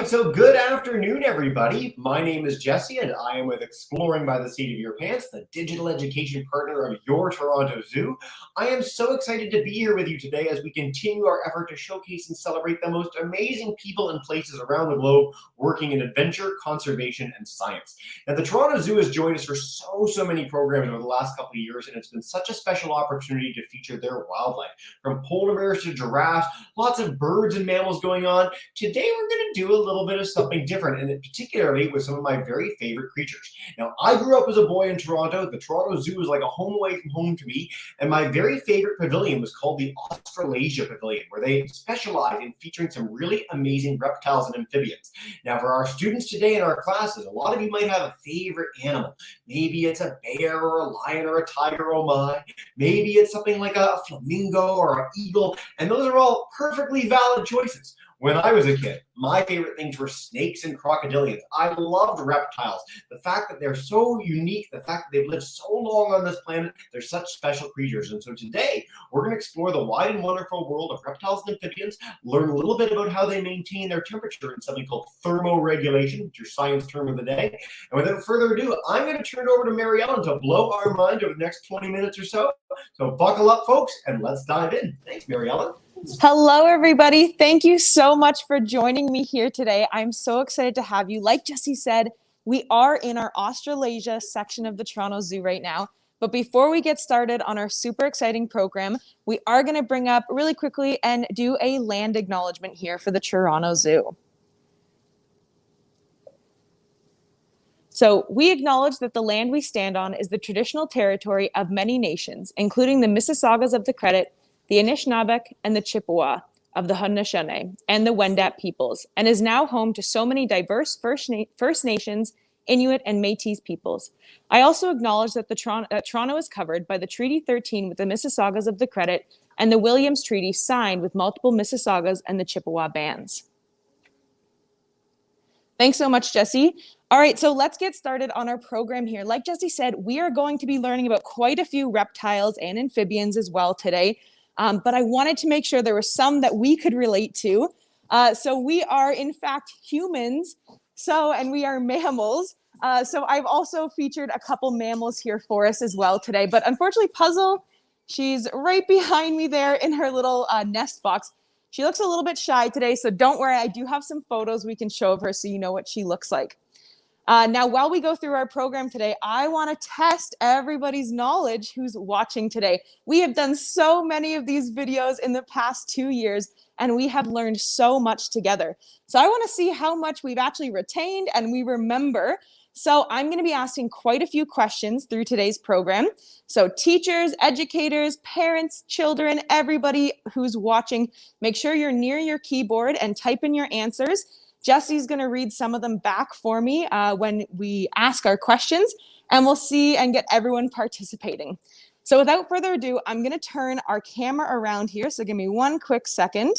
So good afternoon, everybody. My name is Jesse, and I am with Exploring by the Seat of Your Pants, the digital education partner of your Toronto Zoo. I am so excited to be here with you today as we continue our effort to showcase and celebrate the most amazing people and places around the globe working in adventure, conservation, and science. Now, the Toronto Zoo has joined us for so many programs over the last couple of years, and it's been such a special opportunity to feature their wildlife. From polar bears to giraffes, lots of birds and mammals going on. Today, we're going to do a little bit of something different, and particularly with some of my very favorite creatures. Now, I grew up as a boy in Toronto. The Toronto Zoo was like a home away from home to me, and my very favorite pavilion was called the Australasia Pavilion, where they specialize in featuring some really amazing reptiles and amphibians. Now, for our students today in our classes, a lot of you might have a favorite animal. Maybe it's a bear or a lion or a tiger, oh my. Maybe it's something like a flamingo or an eagle, and those are all perfectly valid choices. When I was a kid, my favorite things were snakes and crocodilians. I loved reptiles. The fact that they're so unique, the fact that they've lived so long on this planet, they're such special creatures. And so today, we're going to explore the wide and wonderful world of reptiles and amphibians, learn a little bit about how they maintain their temperature in something called thermoregulation, which is your science term of the day. And without further ado, I'm going to turn it over to Mary Ellen to blow our mind over the next 20 minutes or so. So buckle up, folks, and let's dive in. Thanks, Mary Ellen. Hello, everybody. Thank you so much for joining me here today. I'm so excited to have you. Like Jesse said, we are in our Australasia section of the Toronto Zoo right now. But before we get started on our super exciting program, we are going to bring up really quickly and do a land acknowledgement here for the Toronto Zoo. So we acknowledge that the land we stand on is the traditional territory of many nations, including the Mississaugas of the Credit, the Anishinaabeg, and the Chippewa of the Haudenosaunee and the Wendat peoples, and is now home to so many diverse First Nations, Inuit, and Métis peoples. I also acknowledge that Toronto is covered by the Treaty 13 with the Mississaugas of the Credit and the Williams Treaty signed with multiple Mississaugas and the Chippewa bands. Thanks so much, Jesse. All right, so let's get started on our program here. Like Jesse said, we are going to be learning about quite a few reptiles and amphibians as well today. But I wanted to make sure there were some that we could relate to. So we are, in fact, humans, and we are mammals. So I've also featured a couple mammals here for us as well today. But unfortunately, Puzzle, she's right behind me there in her little nest box. She looks a little bit shy today, so don't worry. I do have some photos we can show of her so you know what she looks like. Now, while we go through our program today, I want to test everybody's knowledge who's watching today. We have done so many of these videos in the past 2 years, and we have learned so much together. So I want to see how much we've actually retained and we remember. So I'm going to be asking quite a few questions through today's program. So teachers, educators, parents, children, everybody who's watching, make sure you're near your keyboard and type in your answers. Jesse's going to read some of them back for me when we ask our questions, and we'll see and get everyone participating. So without further ado, I'm going to turn our camera around here. So give me one quick second.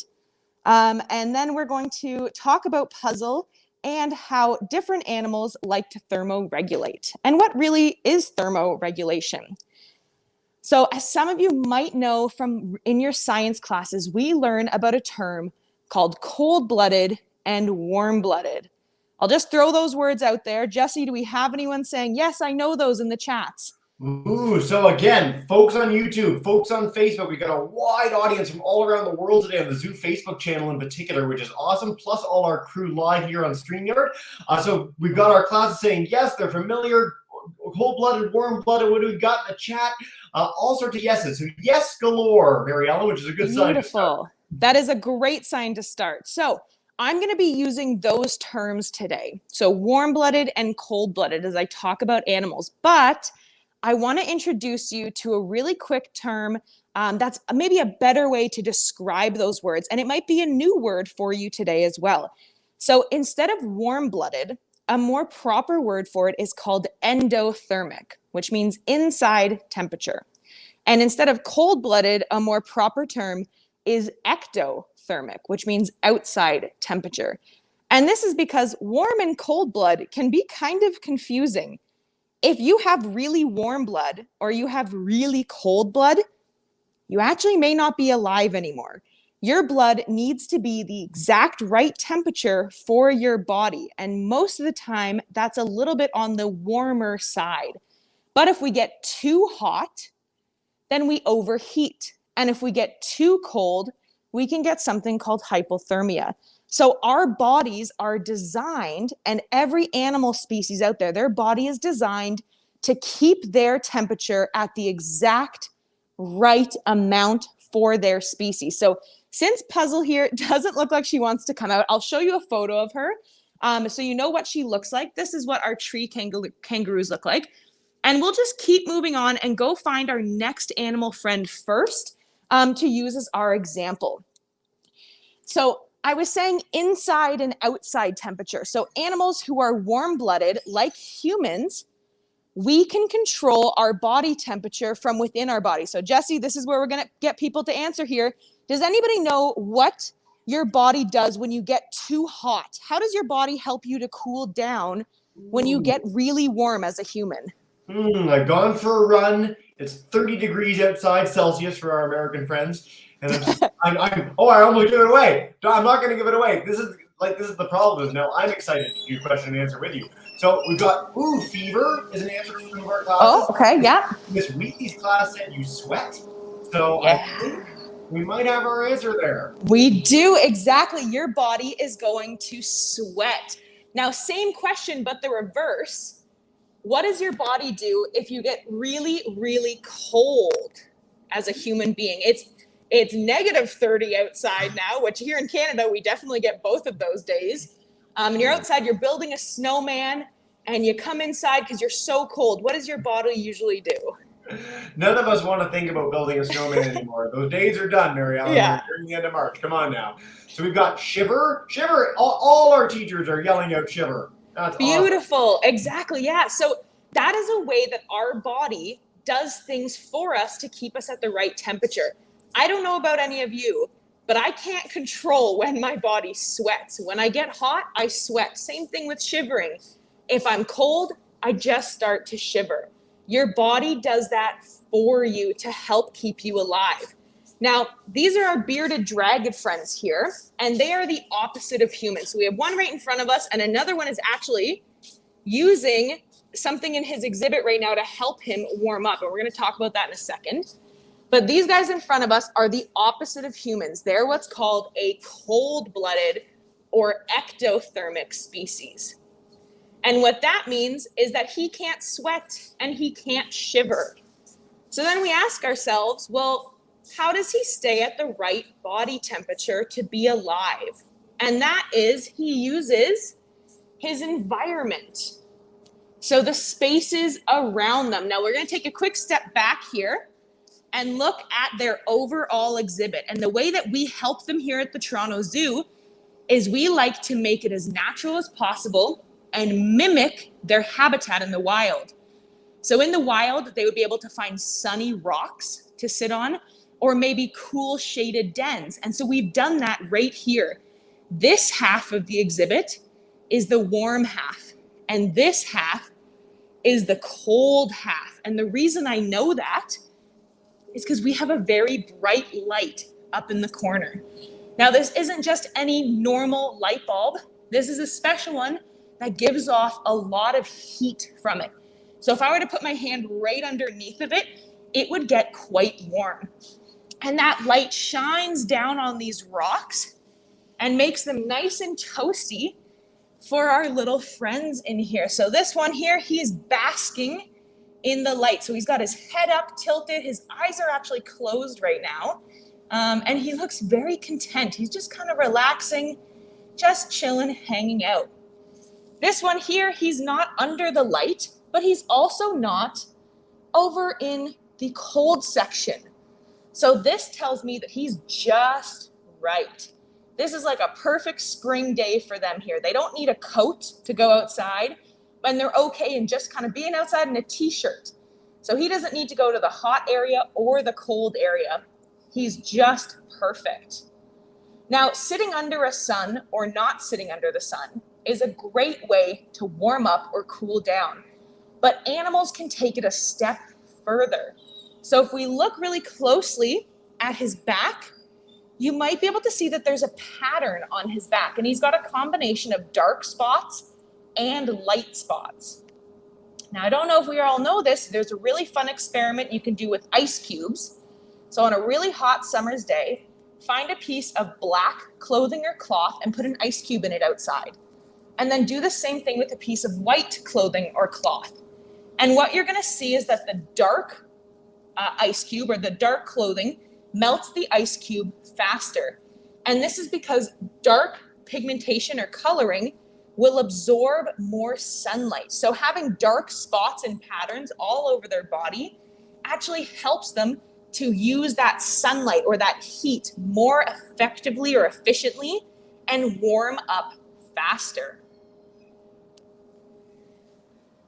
And then we're going to talk about Puzzle and how different animals like to thermoregulate and what really is thermoregulation. So as some of you might know from in your science classes, we learn about a term called cold-blooded and warm-blooded. I'll just throw those words out there. Jesse, do we have anyone saying, yes, I know those in the chats? Ooh, so again, folks on YouTube, folks on Facebook, we got a wide audience from all around the world today on the Zoo Facebook channel in particular, which is awesome, plus all our crew live here on StreamYard. So we've got our classes saying, yes, they're familiar, cold-blooded, warm-blooded. What do we got in the chat? All sorts of yeses. So yes galore, Mary Ellen, which is a good sign to start. Beautiful. That is a great sign to start. So I'm going to be using those terms today. So warm-blooded and cold-blooded as I talk about animals. But I want to introduce you to a really quick term that's maybe a better way to describe those words. And it might be a new word for you today as well. So instead of warm-blooded, a more proper word for it is called endothermic, which means inside temperature. And instead of cold-blooded, a more proper term is ectothermic, which means outside temperature. And this is because warm and cold blood can be kind of confusing. If you have really warm blood or you have really cold blood, you actually may not be alive anymore. Your blood needs to be the exact right temperature for your body. And most of the time, that's a little bit on the warmer side. But if we get too hot, then we overheat. And if we get too cold, we can get something called hypothermia. So our bodies are designed, and every animal species out there, their body is designed to keep their temperature at the exact right amount for their species. So since Puzzle here doesn't look like she wants to come out, I'll show you a photo of her so you know what she looks like. This is what our tree kangaroos look like. And we'll just keep moving on and go find our next animal friend first to use as our example. So I was saying inside and outside temperature. So animals who are warm-blooded, like humans, we can control our body temperature from within our body. So Jessie, this is where we're going to get people to answer here. Does anybody know what your body does when you get too hot? How does your body help you to cool down when you get really warm as a human? I've gone for a run. It's 30 degrees outside Celsius for our American friends. And I almost gave it away. I'm not going to give it away. This is the problem. Now I'm excited to do question and answer with you. So we've got, fever is an answer from one of our classes. Oh, okay, yeah. Miss Wheatley's class said you sweat. So yeah. I think we might have our answer there. We do, exactly. Your body is going to sweat. Now, same question, but the reverse. What does your body do if you get really, really cold as a human being? It's negative 30 outside now, which here in Canada, we definitely get both of those days. And you're outside, you're building a snowman, and you come inside because you're so cold. What does your body usually do? None of us want to think about building a snowman anymore. Those days are done, Mary Ellen. Yeah. We're nearing the end of March. Come on now. So we've got shiver. Shiver. All our teachers are yelling out shiver. That's beautiful. Awesome. Exactly. Yeah. So that is a way that our body does things for us to keep us at the right temperature. I don't know about any of you, but I can't control when my body sweats. When I get hot, I sweat. Same thing with shivering. If I'm cold, I just start to shiver. Your body does that for you to help keep you alive. Now, these are our bearded dragon friends here, and they are the opposite of humans. So we have one right in front of us, and another one is actually using something in his exhibit right now to help him warm up. And we're going to talk about that in a second. But these guys in front of us are the opposite of humans. They're what's called a cold-blooded or ectothermic species. And what that means is that he can't sweat and he can't shiver. So then we ask ourselves, well, how does he stay at the right body temperature to be alive? And that is he uses his environment. So the spaces around them. Now we're going to take a quick step back here and look at their overall exhibit. And the way that we help them here at the Toronto Zoo is we like to make it as natural as possible and mimic their habitat in the wild. So in the wild, they would be able to find sunny rocks to sit on, or maybe cool shaded dens. And so we've done that right here. This half of the exhibit is the warm half, and this half is the cold half. And the reason I know that is because we have a very bright light up in the corner. Now, this isn't just any normal light bulb. This is a special one that gives off a lot of heat from it. So if I were to put my hand right underneath of it, it would get quite warm. And that light shines down on these rocks and makes them nice and toasty for our little friends in here. So this one here, he's basking in the light. So he's got his head up, tilted. His eyes are actually closed right now. And he looks very content. He's just kind of relaxing, just chilling, hanging out. This one here, he's not under the light, but he's also not over in the cold section. So this tells me that he's just right. This is like a perfect spring day for them here. They don't need a coat to go outside, and they're okay in just kind of being outside in a t-shirt. So he doesn't need to go to the hot area or the cold area. He's just perfect. Now, sitting under a sun or not sitting under the sun is a great way to warm up or cool down, but animals can take it a step further. So if we look really closely at his back, you might be able to see that there's a pattern on his back, and he's got a combination of dark spots and light spots. Now, I don't know if we all know this, there's a really fun experiment you can do with ice cubes. So on a really hot summer's day, find a piece of black clothing or cloth and put an ice cube in it outside. And then do the same thing with a piece of white clothing or cloth. And what you're gonna see is that the dark ice cube or the dark clothing melts the ice cube faster. And this is because dark pigmentation or coloring will absorb more sunlight. So having dark spots and patterns all over their body actually helps them to use that sunlight or that heat more effectively or efficiently and warm up faster.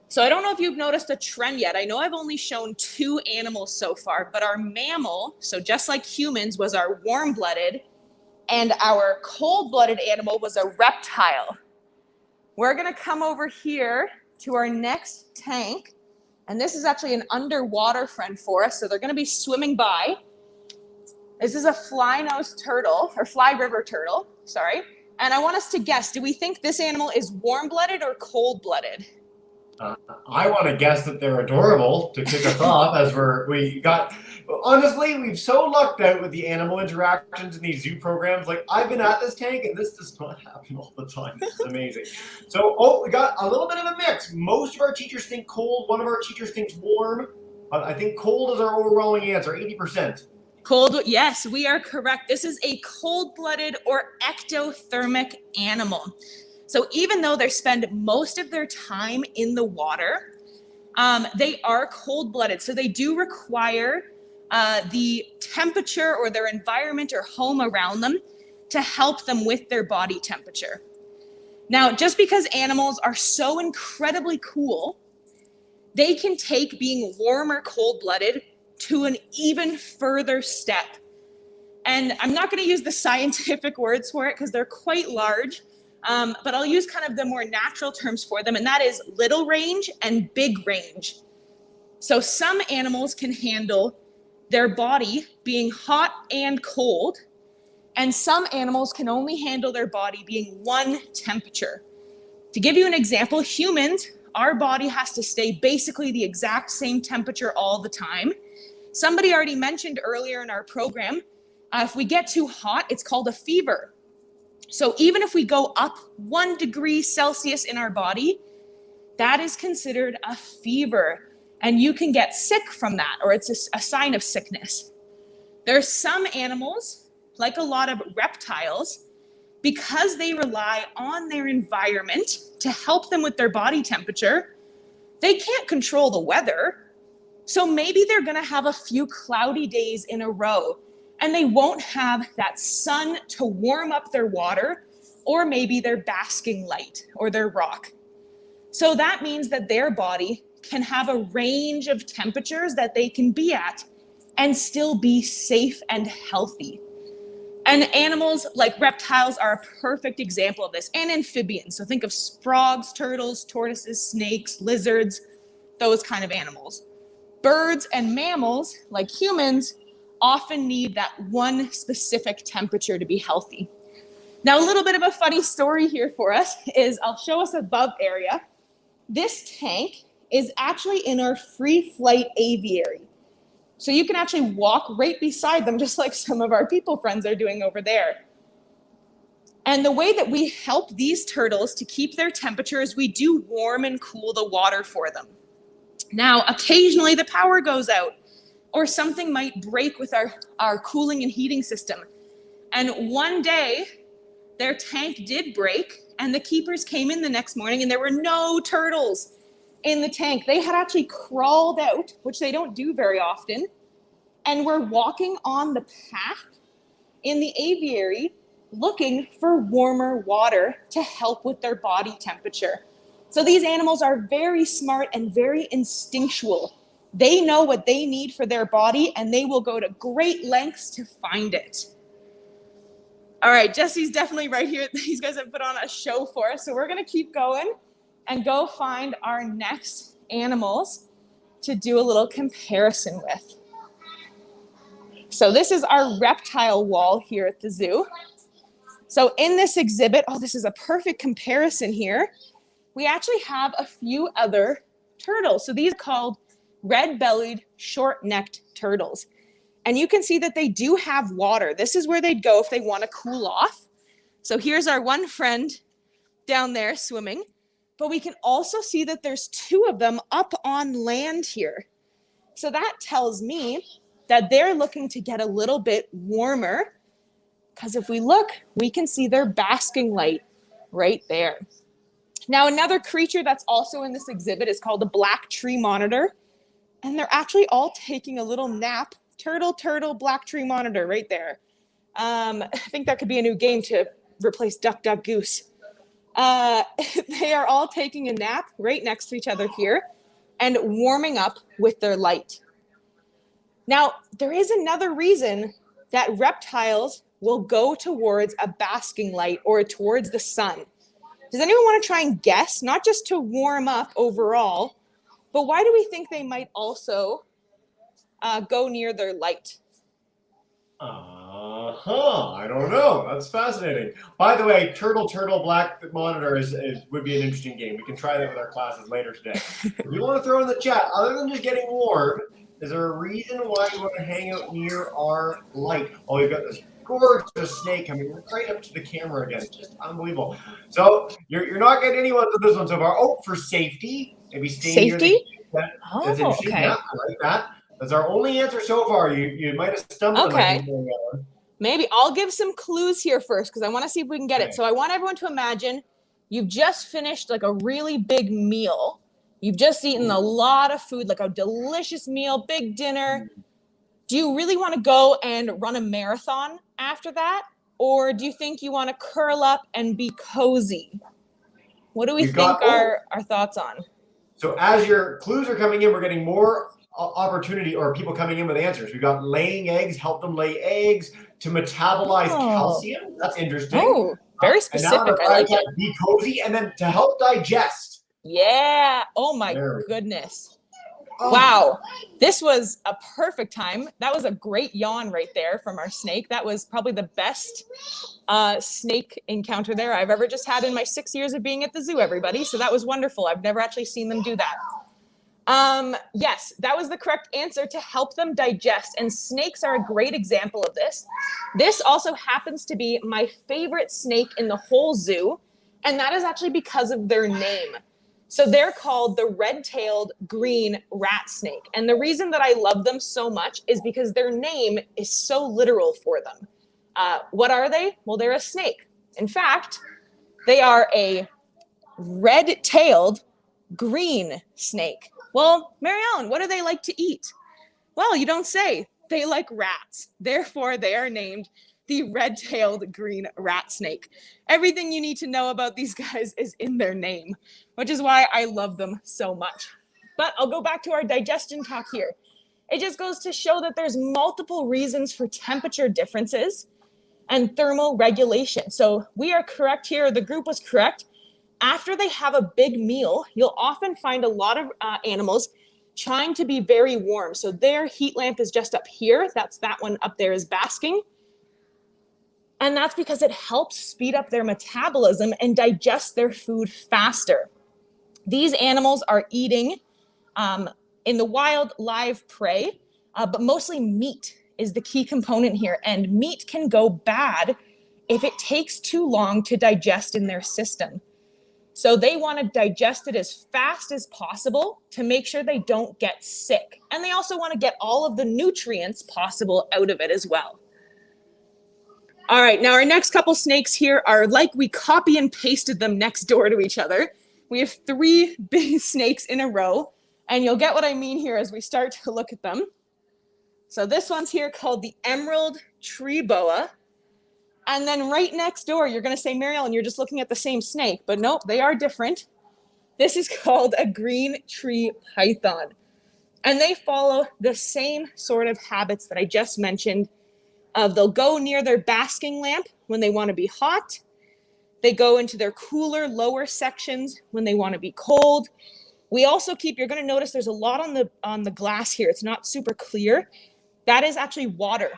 So I don't know if you've noticed a trend yet. I know I've only shown 2 animals so far, but our mammal, so just like humans, was our warm-blooded, and our cold-blooded animal was a reptile. We're gonna come over here to our next tank, and this is actually an underwater friend for us, so they're gonna be swimming by. This is a fly-nosed turtle, or fly river turtle, sorry. And I want us to guess, do we think this animal is warm-blooded or cold-blooded? I want to guess that they're adorable to kick us off, as honestly, we've so lucked out with the animal interactions in these zoo programs. Like, I've been at this tank and this does not happen all the time. This is amazing. So, we got a little bit of a mix. Most of our teachers think cold. One of our teachers thinks warm. But I think cold is our overwhelming answer, 80%. Cold, yes, we are correct. This is a cold-blooded or ectothermic animal. So even though they spend most of their time in the water, they are cold-blooded. So they do require the temperature or their environment or home around them to help them with their body temperature. Now, just because animals are so incredibly cool, they can take being warm or cold-blooded to an even further step. And I'm not going to use the scientific words for it because they're quite large. But I'll use kind of the more natural terms for them, and that is little range and big range. So some animals can handle their body being hot and cold, and some animals can only handle their body being one temperature. To give you an example, humans, our body has to stay basically the exact same temperature all the time. Somebody already mentioned earlier in our program, if we get too hot, it's called a fever. So even if we go up 1 degree Celsius in our body, that is considered a fever. And you can get sick from that, or it's a sign of sickness. There are some animals, like a lot of reptiles, because they rely on their environment to help them with their body temperature, they can't control the weather. So maybe they're gonna have a few cloudy days in a row, and they won't have that sun to warm up their water, or maybe their basking light or their rock. So that means that their body can have a range of temperatures that they can be at and still be safe and healthy. And animals like reptiles are a perfect example of this, and amphibians. So think of frogs, turtles, tortoises, snakes, lizards, those kind of animals. Birds and mammals, like humans, often need that one specific temperature to be healthy. Now, a little bit of a funny story here for us is I'll show us above area. This tank is actually in our free flight aviary. So you can actually walk right beside them, just like some of our people friends are doing over there. And the way that we help these turtles to keep their temperature is we do warm and cool the water for them. Now, occasionally the power goes out, or something might break with our cooling and heating system. And one day, their tank did break, and the keepers came in the next morning, and there were no turtles in the tank. They had actually crawled out, which they don't do very often, and were walking on the path in the aviary looking for warmer water to help with their body temperature. So these animals are very smart and very instinctual. They know what they need for their body, and they will go to great lengths to find it. All right, Jesse's definitely right here. These guys have put on a show for us. So we're going to keep going and go find our next animals to do a little comparison with. So this is our reptile wall here at the zoo. So in this exhibit, oh, this is a perfect comparison here. We actually have a few other turtles. So these are called red-bellied, short-necked turtles. And you can see that they do have water. This is where they'd go if they want to cool off. So here's our one friend down there swimming. But we can also see that there's two of them up on land here. So that tells me that they're looking to get a little bit warmer, because if we look, we can see their basking light right there. Now, another creature that's also in this exhibit is called a black tree monitor. And they're actually all taking a little nap. Turtle, black tree monitor right there. I think that could be a new game to replace Duck, Duck, Goose. They are all taking a nap right next to each other here and warming up with their light. Now, there is another reason that reptiles will go towards a basking light or towards the sun. Does anyone want to try and guess? Not just to warm up overall, but why do we think they might also go near their light? I don't know. That's fascinating. By the way, turtle, black monitor would be an interesting game. We can try that with our classes later today. If you want to throw in the chat, other than just getting warm, is there a reason why you want to hang out near our light? Oh, we've got this gorgeous snake coming right up to the camera again. It's just unbelievable. So you're not getting anyone with this one so far. Oh, for safety, maybe stay near the That's interesting. Okay. Yeah, I like that. That's our only answer so far. You might have stumbled. Okay. Maybe I'll give some clues here first because I want to see if we can get it. So I want everyone to imagine you've just finished like a really big meal. You've just eaten a lot of food, like a delicious meal, big dinner. Do you really want to go and run a marathon after that? Or do you think you want to curl up and be cozy? What do we think our thoughts on? So as your clues are coming in, we're getting more opportunity or people coming in with answers. We've got laying eggs, help them lay eggs, to metabolize calcium. That's interesting. Oh, very specific. I like it. Be cozy, and then to help digest. Yeah. Oh my goodness. Oh. Wow. This was a perfect time. That was a great yawn right there from our snake. That was probably the best snake encounter there I've ever just had in my 6 years of being at the zoo, everybody. So that was wonderful. I've never actually seen them do that. Yes, that was the correct answer, to help them digest. And snakes are a great example of this. This also happens to be my favorite snake in the whole zoo. And that is actually because of their name. So they're called the red-tailed green rat snake. And the reason that I love them so much is because their name is so literal for them. What are they? Well, they're a snake. In fact, they are a red-tailed green snake. Well, Mary Ellen, what do they like to eat? Well, you don't say. They like rats. Therefore, they are named the red-tailed green rat snake. Everything you need to know about these guys is in their name, which is why I love them so much. But I'll go back to our digestion talk here. It just goes to show that there's multiple reasons for temperature differences and thermal regulation. So we are correct here. The group was correct. After they have a big meal, you'll often find a lot of animals trying to be very warm. So their heat lamp is just up here. That one up there is basking. And that's because it helps speed up their metabolism and digest their food faster. These animals are eating in the wild live prey, but mostly meat is the key component here. And meat can go bad if it takes too long to digest in their system. So they want to digest it as fast as possible to make sure they don't get sick. And they also want to get all of the nutrients possible out of it as well. All right, now our next couple snakes here are like we copy and pasted them next door to each other. We have 3 big snakes in a row, and you'll get what I mean here as we start to look at them. So this one's here called the emerald tree boa. And then right next door, you're going to say, Mary Ellen, you're just looking at the same snake. But nope, they are different. This is called a green tree python. And they follow the same sort of habits that I just mentioned. They'll go near their basking lamp when they want to be hot. They go into their cooler, lower sections when they want to be cold. We also keep, you're going to notice there's a lot on the glass here. It's not super clear. That is actually water.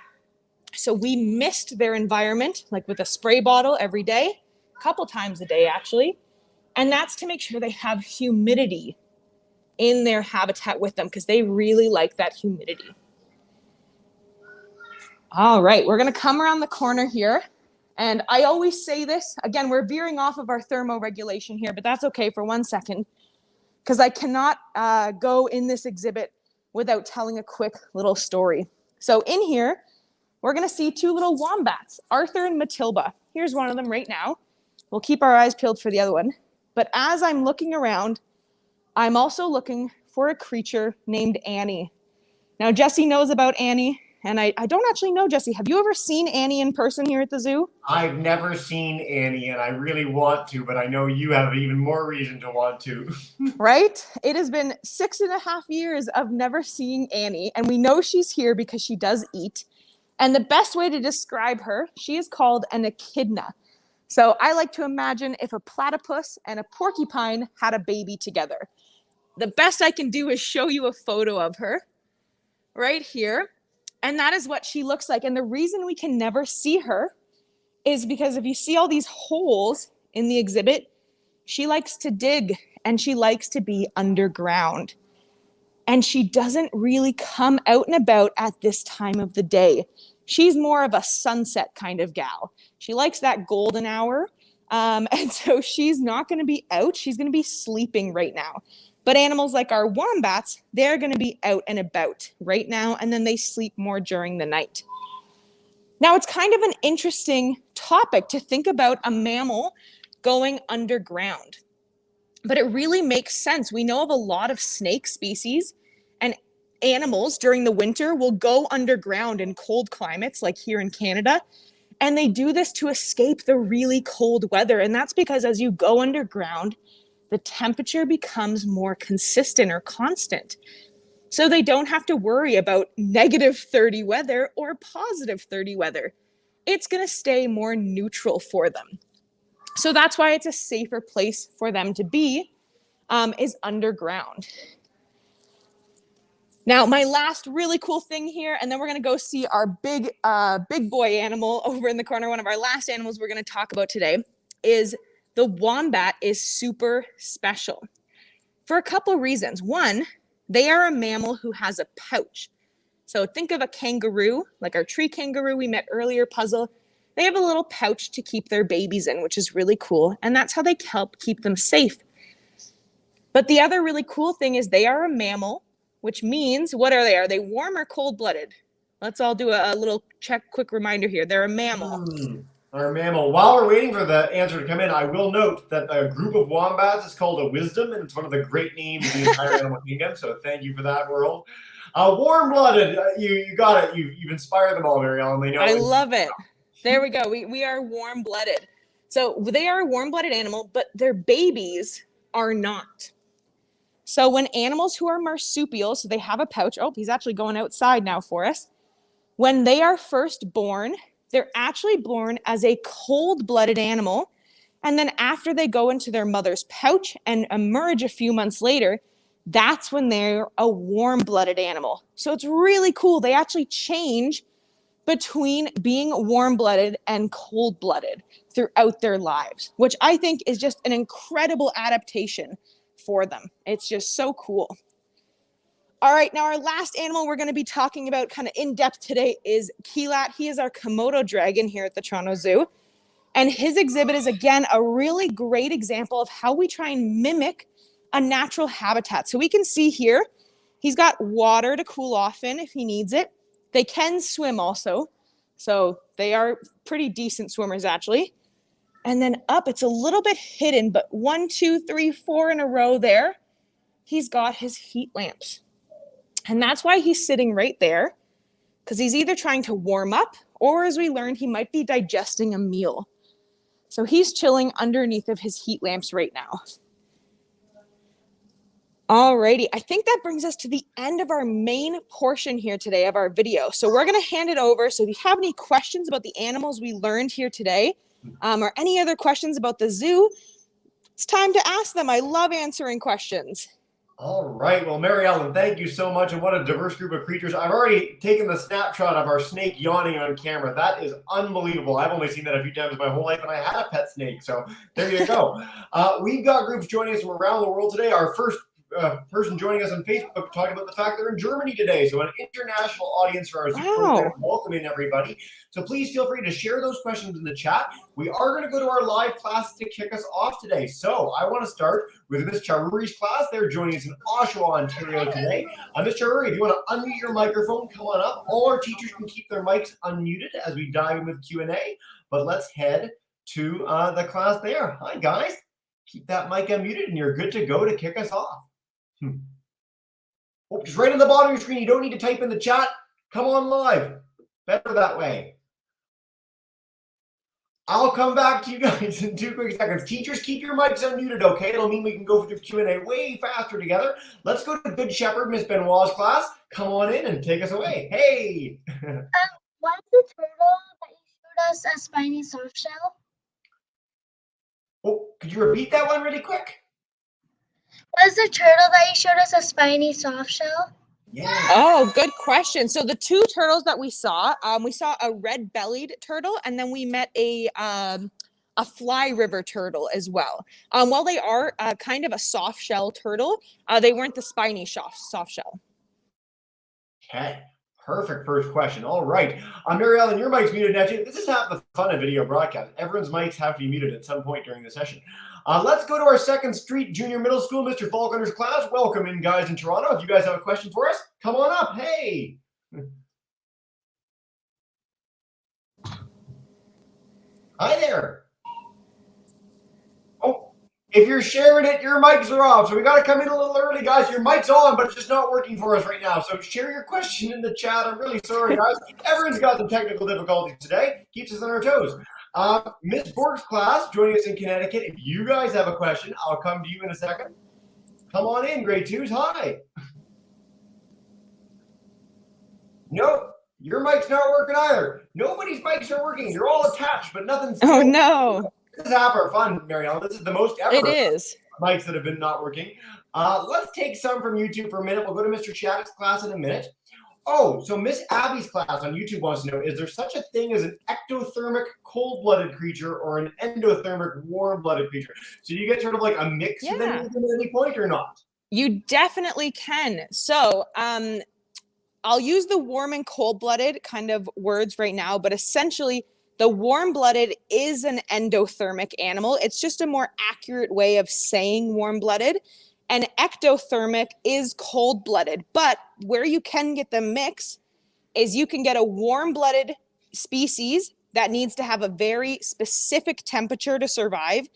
So we mist their environment, like with a spray bottle every day, a couple times a day actually. And that's to make sure they have humidity in their habitat with them because they really like that humidity. All right, we're going to come around the corner here. And I always say this, again, we're veering off of our thermoregulation here, but that's okay for 1 second because I cannot go in this exhibit without telling a quick little story. So in here, we're going to see two little wombats, Arthur and Matilda. Here's one of them right now. We'll keep our eyes peeled for the other one. But as I'm looking around, I'm also looking for a creature named Annie. Now, Jesse knows about Annie, and I don't actually know, Jesse. Have you ever seen Annie in person here at the zoo? I've never seen Annie, and I really want to, but I know you have even more reason to want to. Right? It has been 6.5 years of never seeing Annie, and we know she's here because she does eat. And the best way to describe her, she is called an echidna. So I like to imagine if a platypus and a porcupine had a baby together. The best I can do is show you a photo of her right here. And that is what she looks like. And the reason we can never see her is because if you see all these holes in the exhibit, she likes to dig and she likes to be underground. And she doesn't really come out and about at this time of the day. She's more of a sunset kind of gal. She likes that golden hour. And so she's not going to be out. She's going to be sleeping right now. But animals like our wombats, they're going to be out and about right now, and then they sleep more during the night. Now, it's kind of an interesting topic to think about a mammal going underground. But it really makes sense. We know of a lot of snake species and animals during the winter will go underground in cold climates like here in Canada. And they do this to escape the really cold weather. And that's because as you go underground, the temperature becomes more consistent or constant. So they don't have to worry about -30 weather or +30 weather. It's going to stay more neutral for them. So that's why it's a safer place for them to be, is underground. Now, my last really cool thing here, and then we're going to go see our big boy animal over in the corner. One of our last animals we're going to talk about today is the wombat is super special for a couple reasons. One, they are a mammal who has a pouch. So think of a kangaroo, like our tree kangaroo we met earlier puzzle. They have a little pouch to keep their babies in, which is really cool. And that's how they help keep them safe. But the other really cool thing is they are a mammal, which means, what are they? Are they warm or cold-blooded? Let's all do a little quick reminder here. They're a mammal. Our mammal. While we're waiting for the answer to come in, I will note that a group of wombats is called a wisdom, and it's one of the great names in the entire animal kingdom. So thank you for that, world. Warm-blooded. You got it. You've inspired them all, Mary Ellen. They know. I love it. There we go. We are warm-blooded. So they are a warm-blooded animal, but their babies are not. So when animals who are marsupial, so they have a pouch. Oh, he's actually going outside now for us. When they are first born, they're actually born as a cold-blooded animal. And then after they go into their mother's pouch and emerge a few months later, that's when they're a warm-blooded animal. So it's really cool. They actually change between being warm-blooded and cold-blooded throughout their lives, which I think is just an incredible adaptation for them. It's just so cool. All right, now our last animal we're going to be talking about kind of in depth today is Keelat. He is our Komodo dragon here at the Toronto Zoo. And his exhibit is, again, a really great example of how we try and mimic a natural habitat. So we can see here, he's got water to cool off in if he needs it. They can swim also. So they are pretty decent swimmers, actually. And then up, it's a little bit hidden, but 1, 2, 3, 4 in a row there, he's got his heat lamps. And that's why he's sitting right there, because he's either trying to warm up or as we learned, he might be digesting a meal. So he's chilling underneath of his heat lamps right now. Alrighty, I think that brings us to the end of our main portion here today of our video. So we're going to hand it over. So if you have any questions about the animals we learned here today, or any other questions about the zoo, it's time to ask them. I love answering questions. All right. Well, Mary Ellen, thank you so much. And what a diverse group of creatures. I've already taken the snapshot of our snake yawning on camera. That is unbelievable. I've only seen that a few times in my whole life, and I had a pet snake. So there you go. We've got groups joining us from around the world today. Our first person joining us on Facebook talking about the fact they're in Germany today. So an international audience for our Zoo program. Welcome in, everybody. So please feel free to share those questions in the chat. We are going to go to our live class to kick us off today. So I want to start with Miss Charuri's class. They're joining us in Oshawa, Ontario today. Miss Charuri, if you want to unmute your microphone, come on up. All our teachers can keep their mics unmuted as we dive in with Q&A. But let's head to the class there. Hi, guys. Keep that mic unmuted, and you're good to go to kick us off. Oh, just right on the bottom of your screen. You don't need to type in the chat. Come on live. Better that way. I'll come back to you guys in 2 quick seconds. Teachers, keep your mics unmuted, okay? It'll mean we can go through Q&A way faster together. Let's go to Good Shepherd, Miss Benoit's class. Come on in and take us away. Hey! What's the turtle that you showed us a spiny soft shell? Oh, could you repeat that one really quick? What's the turtle that you showed us a spiny soft shell? Yeah. Oh, good question. So the 2 turtles that we saw a red-bellied turtle, and then we met a fly river turtle as well. While they are kind of a soft shell turtle, they weren't the spiny soft shell. Okay. Perfect first question. All right. Mary Ellen, your mic's muted now too. This is half the fun of video broadcast. Everyone's mics have to be muted at some point during the session. Let's go to our 2nd Street Junior Middle School, Mr. Falconer's class. Welcome in, guys, in Toronto. If you guys have a question for us, come on up. Hey. Hi there. Oh, if you're sharing it, your mics are off. So we got to come in a little early, guys. Your mic's on, but it's just not working for us right now. So share your question in the chat. I'm really sorry, guys. Everyone's got some technical difficulties today. Keeps us on our toes. Miss Bork's class joining us in Connecticut. If you guys have a question, I'll come to you in a second. Come on in, grade 2s. Hi. Nope. Your mic's not working either. Nobody's mics are working. They're all attached, but nothing's. Oh, no. This is half our fun, Mary Ellen. This is the most ever. It is. Mics that have been not working. Let's take some from YouTube for a minute. We'll go to Mr. Shattuck's class in a minute. Oh, so Miss Abby's class on YouTube wants to know, is there such a thing as an ectothermic cold-blooded creature or an endothermic warm-blooded creature? So you get sort of like a mix of them at any point or not? You definitely can. So I'll use the warm and cold-blooded kind of words right now, but essentially the warm-blooded is an endothermic animal. It's just a more accurate way of saying warm-blooded. And ectothermic is cold-blooded, but where you can get the mix is you can get a warm-blooded species that needs to have a very specific temperature to survive,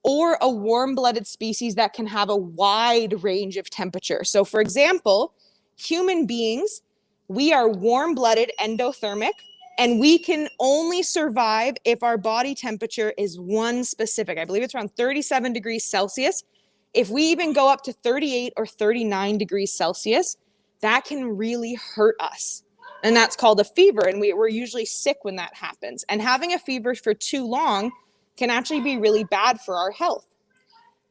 or a warm-blooded species that can have a wide range of temperature. So for example, human beings, we are warm-blooded endothermic, and we can only survive if our body temperature is one specific. I believe it's around 37 degrees Celsius. If we even go up to 38 or 39 degrees Celsius, that can really hurt us. And that's called a fever. And we're usually sick when that happens. And having a fever for too long can actually be really bad for our health.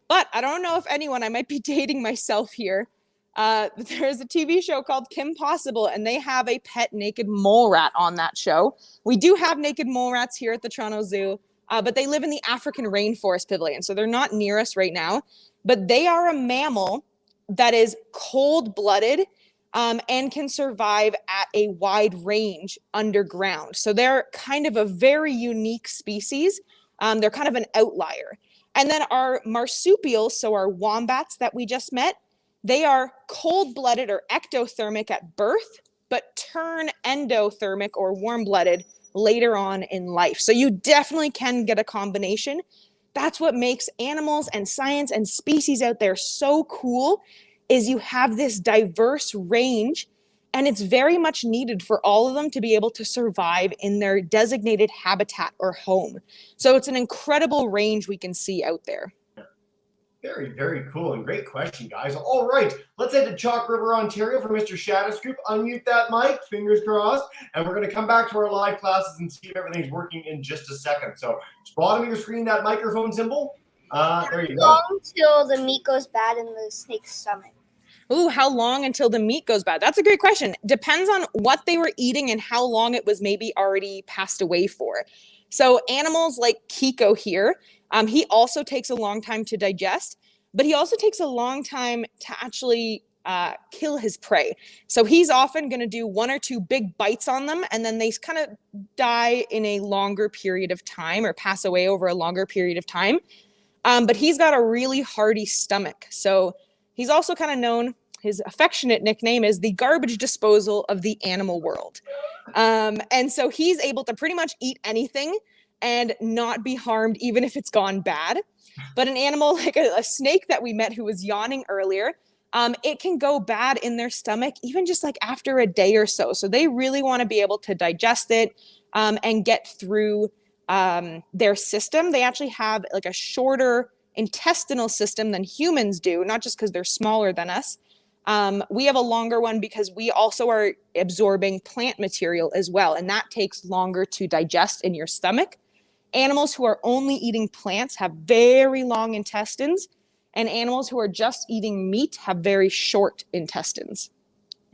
But I don't know if anyone, I might be dating myself here. There's a TV show called Kim Possible, and they have a pet naked mole rat on that show. We do have naked mole rats here at the Toronto Zoo, but they live in the African rainforest pavilion. So they're not near us right now. But they are a mammal that is cold-blooded and can survive at a wide range underground. So they're kind of a very unique species. They're kind of an outlier. And then our marsupials, so our wombats that we just met, they are cold-blooded or ectothermic at birth, but turn endothermic or warm-blooded later on in life. So you definitely can get a combination. That's what makes animals and science and species out there so cool, is you have this diverse range And it's very much needed for all of them to be able to survive in their designated habitat or home. So it's an incredible range we can see out there. Very, very cool and great question, guys. All right, let's head to Chalk River, Ontario for Mr. Shadowscoop. Unmute that mic, fingers crossed, and we're going to come back to our live classes and see if everything's working in just a second. So, bottom of your screen, that microphone symbol. There you go. How long till the meat goes bad in the snake's stomach? Ooh, how long until the meat goes bad? That's a great question. Depends on what they were eating and how long it was maybe already passed away for. So animals like Kiko here, he also takes a long time to digest, but he also takes a long time to actually kill his prey. So he's often going to do 1 or 2 big bites on them, and then they kind of die in a longer period of time or pass away over a longer period of time. But he's got a really hardy stomach. So he's also kind of known, his affectionate nickname is the garbage disposal of the animal world. And so he's able to pretty much eat anything and not be harmed, even if it's gone bad. But an animal like a snake that we met who was yawning earlier, it can go bad in their stomach, even just like after a day or so. So they really want to be able to digest it and get through their system. They actually have like a shorter intestinal system than humans do, not just because they're smaller than us. We have a longer one because we also are absorbing plant material as well, and that takes longer to digest in your stomach. Animals who are only eating plants have very long intestines, and animals who are just eating meat have very short intestines.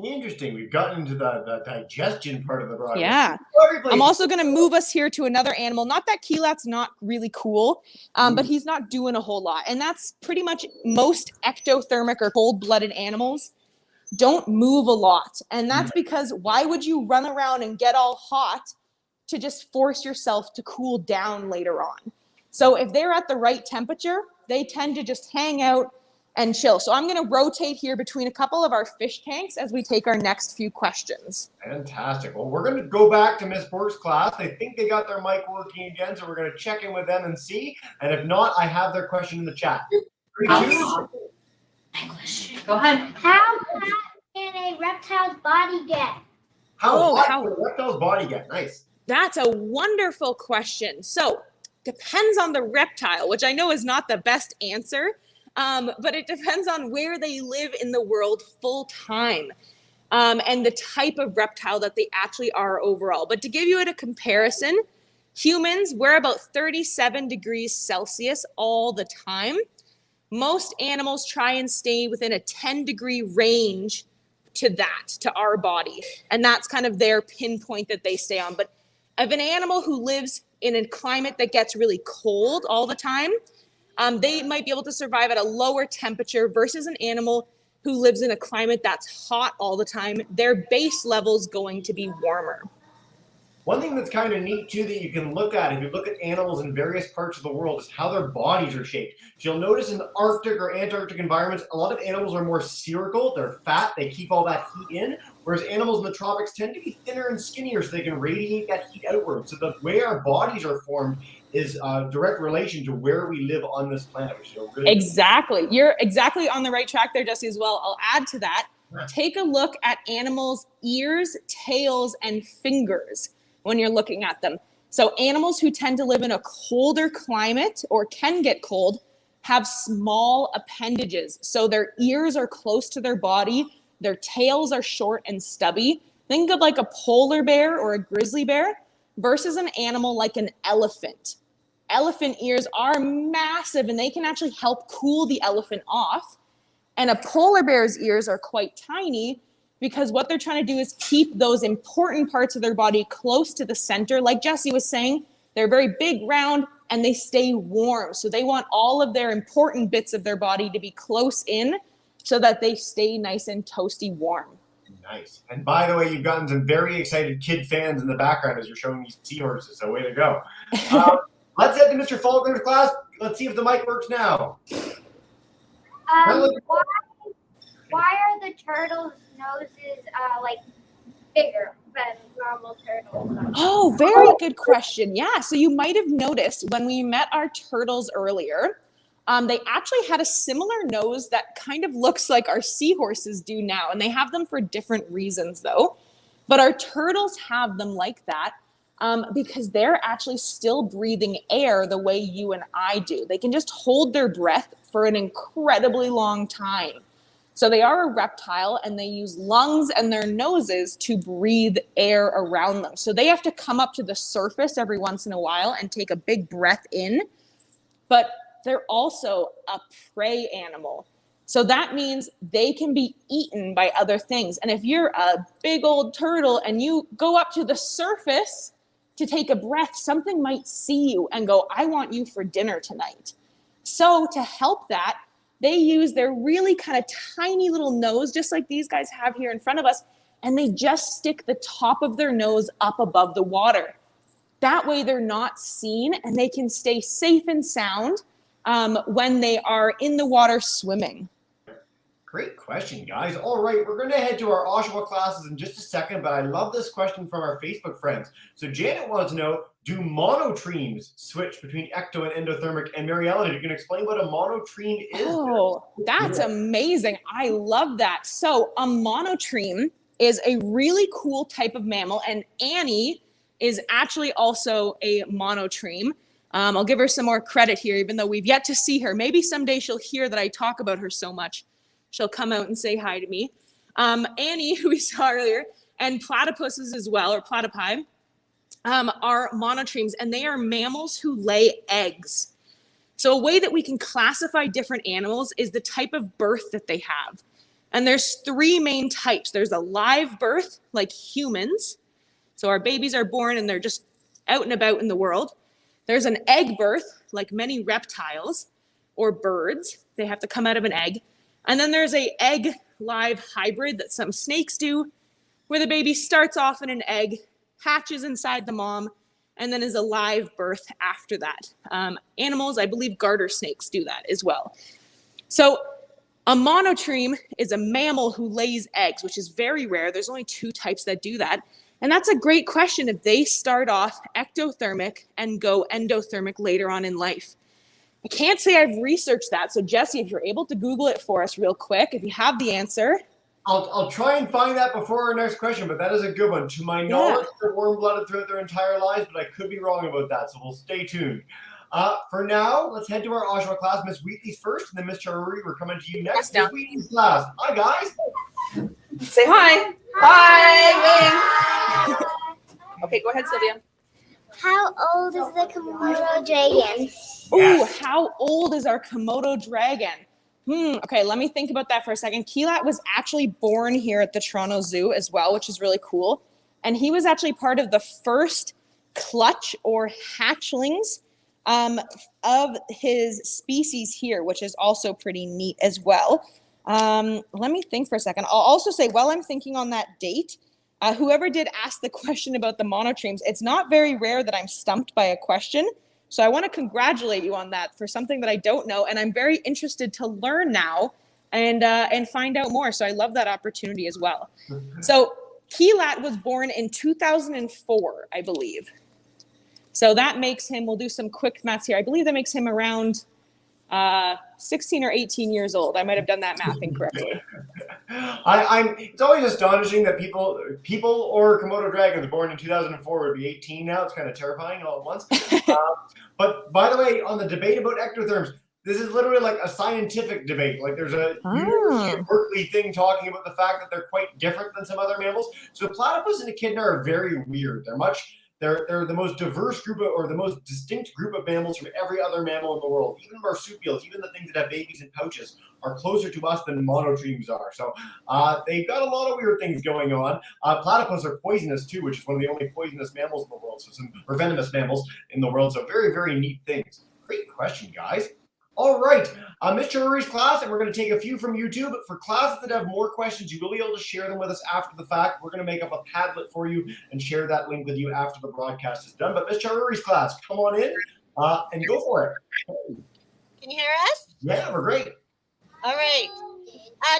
Interesting. We've gotten into the digestion part of the body. Yeah. I'm also going to move us here to another animal. Not that Keelat's not really cool, but he's not doing a whole lot. And that's pretty much most ectothermic or cold-blooded animals don't move a lot. And that's because why would you run around and get all hot to just force yourself to cool down later on? So if they're at the right temperature, they tend to just hang out and chill. So I'm going to rotate here between a couple of our fish tanks as we take our next few questions. Fantastic. Well, we're going to go back to Miss Bork's class. I think they got their mic working again, so we're going to check in with them and see. And if not, I have their question in the chat. 3, 2. Go ahead. How hot can a reptile's body get? How hot can a reptile's body get? Nice. That's a wonderful question. So depends on the reptile, which I know is not the best answer. But it depends on where they live in the world full time and the type of reptile that they actually are overall. But to give you a comparison, humans, we're about 37 degrees Celsius all the time. Most animals try and stay within a 10-degree range to our body. And that's kind of their pinpoint that they stay on. But of an animal who lives in a climate that gets really cold all the time, they might be able to survive at a lower temperature versus an animal who lives in a climate that's hot all the time. Their base level is going to be warmer. One thing that's kind of neat too that you can look at if you look at animals in various parts of the world is how their bodies are shaped. So you'll notice in Arctic or Antarctic environments, a lot of animals are more spherical. They're fat. They keep all that heat in. Whereas animals in the tropics tend to be thinner and skinnier so they can radiate that heat outward. So the way our bodies are formed is a direct relation to where we live on this planet. Which is really exactly. You're exactly on the right track there, Jesse, as well. I'll add to that. Take a look at animals' ears, tails, and fingers when you're looking at them. So animals who tend to live in a colder climate or can get cold have small appendages. So their ears are close to their body. Their tails are short and stubby. Think of like a polar bear or a grizzly bear versus an animal like an elephant. Elephant ears are massive and they can actually help cool the elephant off. And a polar bear's ears are quite tiny because what they're trying to do is keep those important parts of their body close to the center. Like Jesse was saying, they're very big, round, and they stay warm. So they want all of their important bits of their body to be close in so that they stay nice and toasty warm. Nice. And by the way, you've gotten some very excited kid fans in the background as you're showing these seahorses. So way to go. Let's head to Mr. Faulkner's class. Let's see if the mic works now. Why are the turtles' noses like bigger than normal turtles? Oh, very good question. Yeah, so you might have noticed when we met our turtles earlier, They actually had a similar nose that kind of looks like our seahorses do now, and they have them for different reasons though. But our turtles have them like that because they're actually still breathing air the way you and I do. They can just hold their breath for an incredibly long time. So they are a reptile, and they use lungs and their noses to breathe air around them. So they have to come up to the surface every once in a while and take a big breath in. But they're also a prey animal. So that means they can be eaten by other things. And if you're a big old turtle and you go up to the surface to take a breath, something might see you and go, I want you for dinner tonight. So to help that, they use their really kind of tiny little nose, just like these guys have here in front of us, and they just stick the top of their nose up above the water. That way they're not seen, and they can stay safe and sound when they are in the water swimming. Great question, guys. All right, we're going to head to our Oshawa classes in just a second, but I love this question from our Facebook friends. So Janet wants to know, do monotremes switch between ecto and endothermic? And Mary Ellen, you can explain what a monotreme is. Oh, that's amazing. I love that. So a monotreme is a really cool type of mammal, and Annie is actually also a monotreme. I'll give her some more credit here, even though we've yet to see her. Maybe someday she'll hear that I talk about her so much. She'll come out and say hi to me. Annie, who we saw earlier, and platypuses as well, or platypi, are monotremes, and they are mammals who lay eggs. So a way that we can classify different animals is the type of birth that they have. And there's three main types. There's a live birth, like humans. So our babies are born and they're just out and about in the world. There's an egg birth, like many reptiles or birds. They have to come out of an egg. And then there's a egg live hybrid that some snakes do, where the baby starts off in an egg, hatches inside the mom, and then is a live birth after that. Animals, I believe garter snakes do that as well. So a monotreme is a mammal who lays eggs, which is very rare. There's only two types that do that. And that's a great question if they start off ectothermic and go endothermic later on in life. I can't say I've researched that. So Jesse, if you're able to Google it for us real quick, if you have the answer. I'll try and find that before our next question, but that is a good one. To my knowledge, they're warm-blooded throughout their entire lives, but I could be wrong about that, so we'll stay tuned. For now, let's head to our Oshawa class. Miss Wheatley's first, and then Mr. Aruri, we're coming to you next. Miss Wheatley's class. Hi, guys. Say hi. Hi. Okay, go ahead, Sylvia. How old is the Komodo dragon? Oh, how old is our Komodo dragon? Okay, let me think about that for a second. Keelat was actually born here at the Toronto Zoo as well, which is really cool. And he was actually part of the first clutch or hatchlings of his species here, which is also pretty neat as well. Let me think for a second. I'll also say, while I'm thinking on that date, whoever did ask the question about the monotremes, it's not very rare that I'm stumped by a question. So I want to congratulate you on that for something that I don't know. And I'm very interested to learn now and find out more. So I love that opportunity as well. So Keelat was born in 2004, I believe. So that makes him, we'll do some quick maths here. I believe that makes him around 16 or 18 years old. I might have done that math incorrectly. It's always astonishing that people or Komodo dragons born in 2004 would be 18 now. It's kind of terrifying all at once. But by the way, on the debate about ectotherms, this is literally like a scientific debate. Like there's a University of Berkeley thing talking about the fact that they're quite different than some other mammals. So platypus and echidna are very weird. They're the most diverse group or the most distinct group of mammals from every other mammal in the world. Even marsupials, even the things that have babies in pouches, are closer to us than monotremes are. So they've got a lot of weird things going on. Platypus are poisonous too, which is one of the only poisonous mammals in the world, or venomous mammals in the world. So very, very neat things. Great question, guys. All right, Mr. Aruri's class, and we're going to take a few from YouTube. But for classes that have more questions, you will be able to share them with us after the fact. We're going to make up a Padlet for you and share that link with you after the broadcast is done. But Mr. Aruri's class, come on in and go for it. Can you hear us? Yeah, we're great. All right.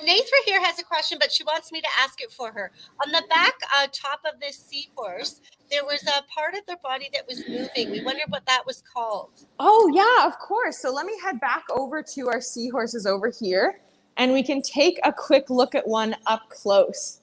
Nathra here has a question, but she wants me to ask it for her. On the back top of this seahorse, there was a part of their body that was moving. We wondered what that was called. Oh, yeah, of course. So let me head back over to our seahorses over here, and we can take a quick look at one up close.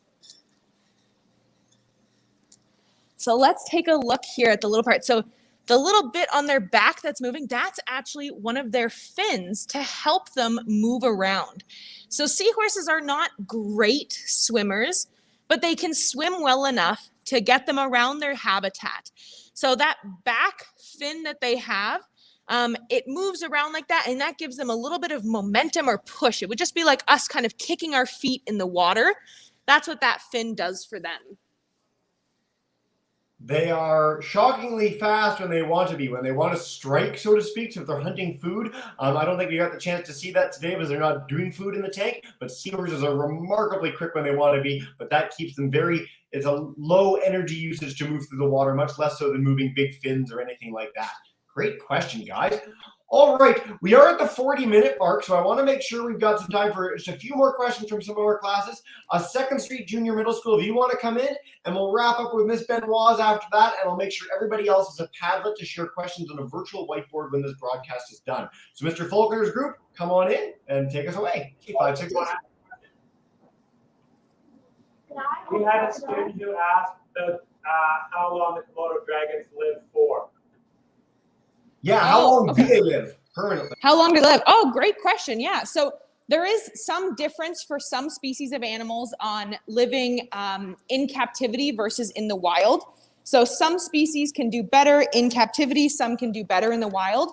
So let's take a look here at the little part. So the little bit on their back that's moving, that's actually one of their fins to help them move around. So seahorses are not great swimmers, but they can swim well enough to get them around their habitat. So that back fin that they have, it moves around like that, and that gives them a little bit of momentum or push. It would just be like us kind of kicking our feet in the water. That's what that fin does for them. They are shockingly fast when they want to be, when they want to strike, so to speak. So if they're hunting food, I don't think we got the chance to see that today because they're not doing food in the tank. But seahorses are remarkably quick when they want to be, but that keeps them it's a low energy usage to move through the water, much less so than moving big fins or anything like that. Great question, guys. All right, we are at the 40-minute mark, so I want to make sure we've got some time for just a few more questions from some of our classes. 2nd Street Junior Middle School, if you want to come in, and we'll wrap up with Miss Benoit after that, and I'll make sure everybody else has a Padlet to share questions on a virtual whiteboard when this broadcast is done. So Mr. Faulkner's group, come on in and take us away. 5, 6, 7. We had a student who asked how long the Komodo dragons live for. Yeah, how long do they live permanently? How long do they live? Oh, great question. Yeah. So there is some difference for some species of animals on living in captivity versus in the wild. So some species can do better in captivity, some can do better in the wild.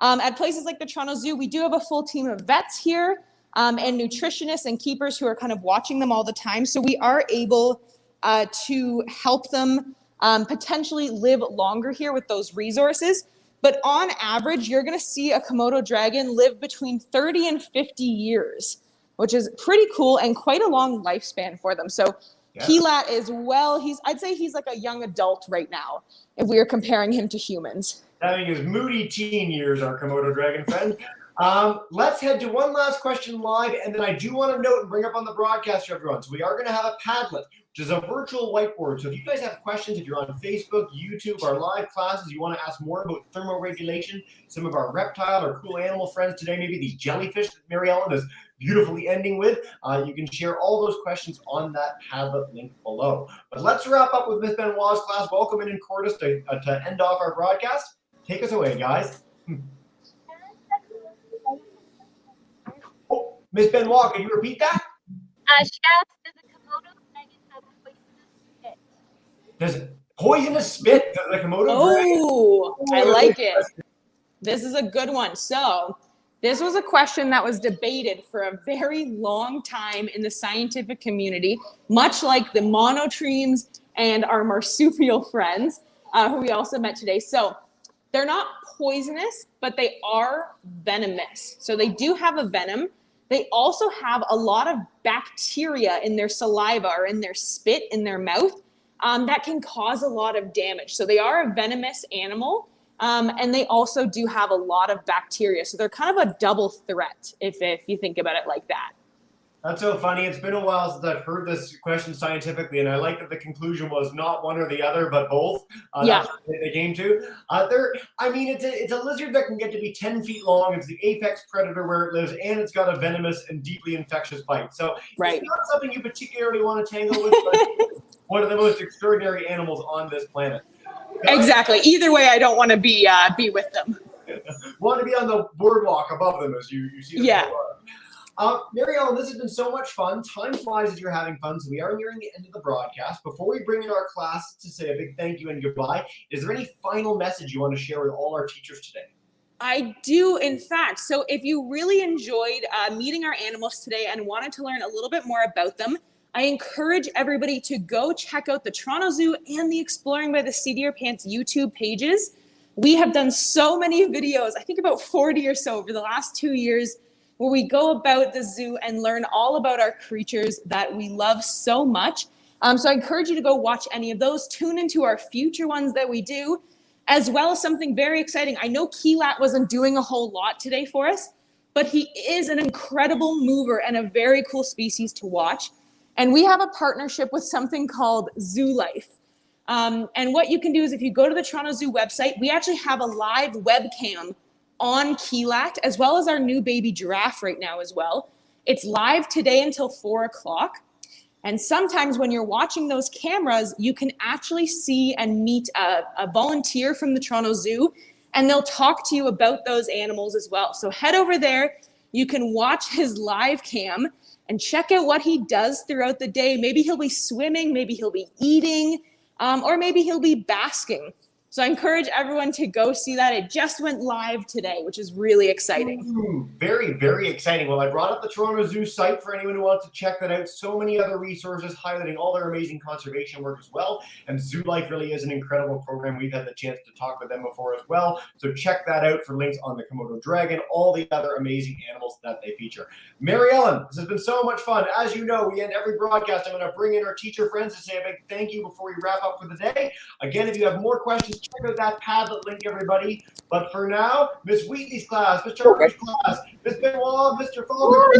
At places like the Toronto Zoo, we do have a full team of vets here and nutritionists and keepers who are kind of watching them all the time. So we are able to help them potentially live longer here with those resources. But on average, you're going to see a Komodo dragon live between 30 and 50 years, which is pretty cool and quite a long lifespan for them. So yeah. Keelat is I'd say he's like a young adult right now, if we are comparing him to humans. Having his moody teen years, our Komodo dragon friend. Let's head to one last question live, and then I do want to note and bring up on the broadcast for everyone. So we are going to have a Padlet, which is a virtual whiteboard. So if you guys have questions, if you're on Facebook, YouTube, our live classes, you want to ask more about thermoregulation, some of our reptile or cool animal friends today, maybe these jellyfish that Mary Ellen is beautifully ending with, you can share all those questions on that Padlet link below. But let's wrap up with Miss Benoit's class. Welcome in Cordis to end off our broadcast. Take us away, guys. Oh, Miss Benoit, can you repeat that? She asked, does a Komodo dragon have poisonous spit? Does poisonous spit? Does a Komodo dragon? Oh, I like it. This is a good one. So this was a question that was debated for a very long time in the scientific community, much like the monotremes and our marsupial friends, who we also met today. So they're not poisonous, but they are venomous. So they do have a venom. They also have a lot of bacteria in their saliva or in their spit, in their mouth, that can cause a lot of damage. So they are a venomous animal, and they also do have a lot of bacteria. So they're kind of a double threat if you think about it like that. That's so funny. It's been a while since I've heard this question scientifically, and I like that the conclusion was not one or the other, but both. Yeah. That's what they came to. It's a lizard that can get to be 10 feet long. It's the apex predator where it lives, and it's got a venomous and deeply infectious bite. So It's not something you particularly want to tangle with, but one of the most extraordinary animals on this planet. Exactly. Either way, I don't want to be with them. Want to be on the boardwalk above them as you see them. Yeah. Mary Ellen, this has been so much fun. Time flies as you're having fun, so we are nearing the end of the broadcast. Before we bring in our class to say a big thank you and goodbye, is there any final message you want to share with all our teachers today? I do, in fact. So if you really enjoyed meeting our animals today and wanted to learn a little bit more about them, I encourage everybody to go check out the Toronto Zoo and the Exploring by the Seat of Your Pants YouTube pages. We have done so many videos, I think about 40 or so over the last 2 years, where we go about the zoo and learn all about our creatures that we love so much. So I encourage you to go watch any of those, tune into our future ones that we do, as well as something very exciting. I know Keelat wasn't doing a whole lot today for us, but he is an incredible mover and a very cool species to watch. And we have a partnership with something called Zoo Life. And what you can do is if you go to the Toronto Zoo website, we actually have a live webcam on Keelat, as well as our new baby giraffe right now as well. It's live today until 4 o'clock. And sometimes when you're watching those cameras, you can actually see and meet a volunteer from the Toronto Zoo, and they'll talk to you about those animals as well. So head over there. You can watch his live cam and check out what he does throughout the day. Maybe he'll be swimming, maybe he'll be eating, or maybe he'll be basking. So I encourage everyone to go see that. It just went live today, which is really exciting. Very, very exciting. Well, I brought up the Toronto Zoo site for anyone who wants to check that out. So many other resources highlighting all their amazing conservation work as well. And Zoo Life really is an incredible program. We've had the chance to talk with them before as well. So check that out for links on the Komodo dragon, all the other amazing animals that they feature. Mary Ellen, this has been so much fun. As you know, we end every broadcast. I'm going to bring in our teacher friends to say a big thank you before we wrap up for the day. Again, if you have more questions, check out that Padlet link, everybody. But for now, Miss Wheatley's class, Mr. Harper's class, Miss Benoit, Mr. Fulmer.